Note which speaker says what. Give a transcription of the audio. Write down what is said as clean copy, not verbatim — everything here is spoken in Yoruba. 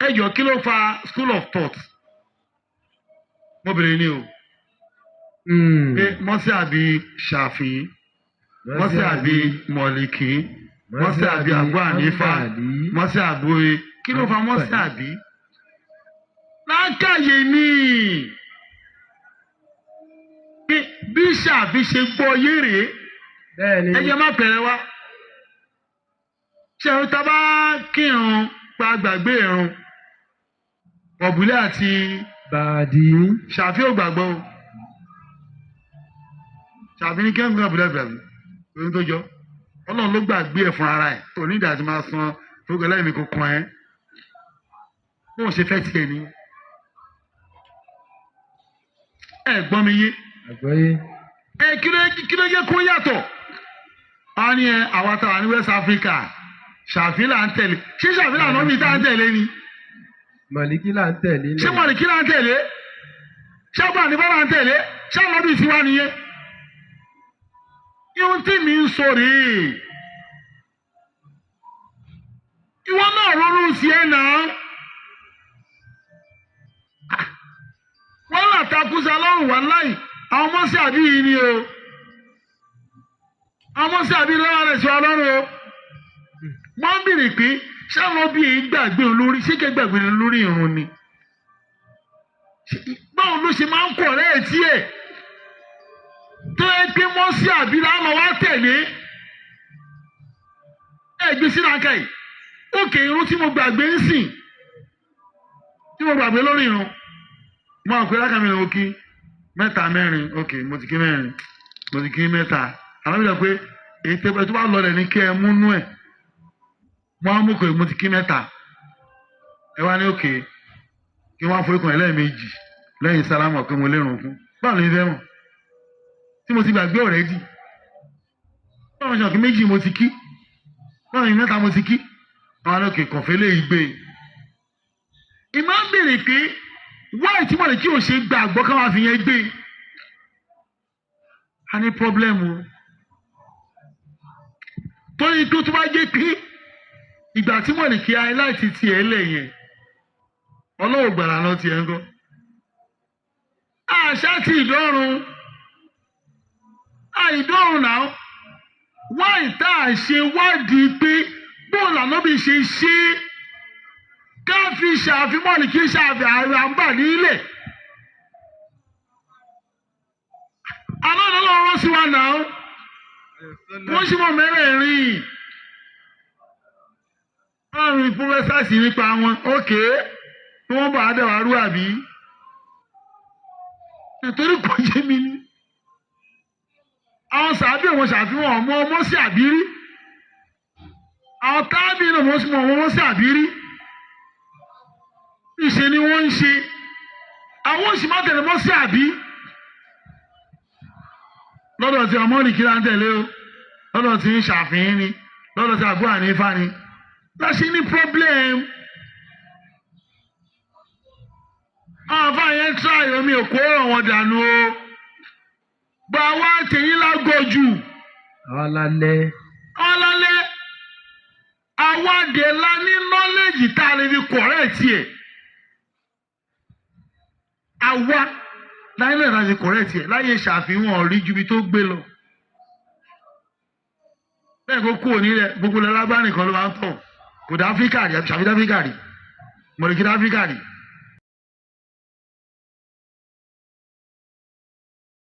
Speaker 1: ẹjọ́ kí ló fa school of thought mo bèrè ní o pé mọ́sí àbí ṣàfi mọ́sí àbí mọ̀lìkì mọ́sí àbí àbú ànífà mọ́sí àbúrò kí ló fa mọ́sí àbí lákàyè ní bí ṣàfi ṣe gbọ́ yéré ẹjẹ má pẹ̀rẹ̀ wá ṣe ń tábà kírun pa gbàgbé irun ọ̀bùlẹ̀ àti
Speaker 2: bàdí
Speaker 1: ṣàfi ò gbàgbọ́ o ṣàfi ní kẹ́hìn ọ̀bùlẹ̀ gbàgbé ohun tó jọ ọlọ́run ló gbàgbé ẹ̀ fún ara ẹ̀ tó ní ìdá tí máa san fúgọ́ lẹ́yìn kò kàn ẹ́ bó ṣe fẹ́ tiẹ̀ ni ẹ gbọ́ mi yé ẹ kí ló yẹ kó yàtọ̀ a ní ẹ àwa táwa ní West Africa ṣàfi là ń tẹ̀lé ṣé ṣàfi là náà mi tá ń tẹ̀lé ni
Speaker 2: màlìkí là ń tẹ̀lé
Speaker 1: ṣé màlìkí là ń tẹ̀lé ṣé àbúrò àníbá là ń tẹ̀lé ṣé àwọn ọdún ìtiwá nìyẹn ihun tí mi ń sọ rèé ìwọ náà ronú sí ẹ náà wọn là takùsà lọ́rùn wà láì àwọn ọmọ sí àbí yìí ni o àwọn ọmọ sí àbí lọ́wọ́ rẹ̀ sí ọlọ́run o wọ́n ń bèrè pé ṣáwọn bí èyí gbàgbé olórí ṣé kẹ́ gbàgbé olórí ìrun ni báwo ló ṣe máa ń kọ̀ rẹ́ ẹ̀ tí ẹ̀ tó yẹ pé wọ́n sí àbí láwọn wá tẹ̀lé ẹ̀ gbé sínú àká yìí òkè irun tí mo gbàgbé ń sìn tí mo gbàgbé lórí ìrun mo àpè lákàmì lọ́wọ́ kí mẹ́ta mẹ́rin òkè mo ti kí mẹ́rin mo ti kí mẹ́ta àwọn ìjọba pé èyí tó bá lọlẹ̀ ní kí ẹ múnú ẹ̀ wọ́n á mú kò mo ti kí mẹ́ta ẹ wá ní òkè kí wọ́n á forí kan ẹlẹ́ẹ̀mejì lẹ́yìn sálámù ọ̀pẹ mo lérun fún báwo ni fẹ́ mọ̀ tí mo ti gbàgbé ọ̀rẹ́dì báwo ni ọ̀kẹ́ méjì mo ti kí báwo ni mẹ́ta mo ti kí àwọn ní òkè kọ̀fẹ́ lè gbé ìmọ̀ ń bèrè pé wáyé tí wọ́n lè kí o ṣe gbàgbọ́ ká máa fi yẹn gbé a ní pọ́blẹ́mù torí tó bá jẹ́ pé ìgbà tí wọ́n lè kí aláìsí tiẹ̀ lẹ̀ yẹn ọlọ́wọ́ gbàrà lọ tiẹ̀ ń gọ́ àṣà ti ìdọ́run àìdọ́run náà wáyé tá a ṣe wádìí pé bóòlù ànábì ṣe ṣe ká fi ṣàfihàn ní kí ṣàfihàn àǹbà nílẹ̀ alọ́dọ̀ lọ́wọ́ sí wa náà wọ́n ṣì mọ̀ mẹ́rẹ̀ẹ̀rin àrùn ìfúnwẹ́sàsì nípa wọn ókè tí wọ́n bá a dẹ̀ wá rú àbí nítorí kò yé mi ní àwọn sàbí òun ṣàfihàn ọmọ sí àbírí àwọn tábìlì náà wọ́n sì mọ̀ ọmọ sí àbírí ìṣe ni wọ́n ń ṣe àwọn oṣù má tẹ̀lé mọ́ sí àbí lọ́dọ̀ tí ọmọ nìkí là ń tẹ̀lé o lọ́dọ̀ tí ń ṣàfihàn ni lọ́dọ̀ tí àbúrò ànífà ni láṣẹ ní problem àwọn afáàyàn tíráì omi òkú ọ̀rọ̀ wọn dànù o gba wá tẹ̀yìn lágọ̀jù
Speaker 2: ọ̀làlẹ̀
Speaker 1: àwa dè la ní nọ́lẹ́jì tá a lè fi kọ̀rẹ́ẹ̀tì ẹ̀ àwa láyé náà láti kọ̀rẹ́ẹ̀tì ẹ̀ láyé ṣàfihàn rí ju ibi tó gbé lọ bẹ́ẹ̀ kó kú òní rẹ̀ gbogbo lẹ́lágbá nìkan ló máa ń tọ̀ kò dá áfíríkà rí àbí ṣàfi dá áfíríkà rí mọ̀lẹ́kì dá áfíríkà rí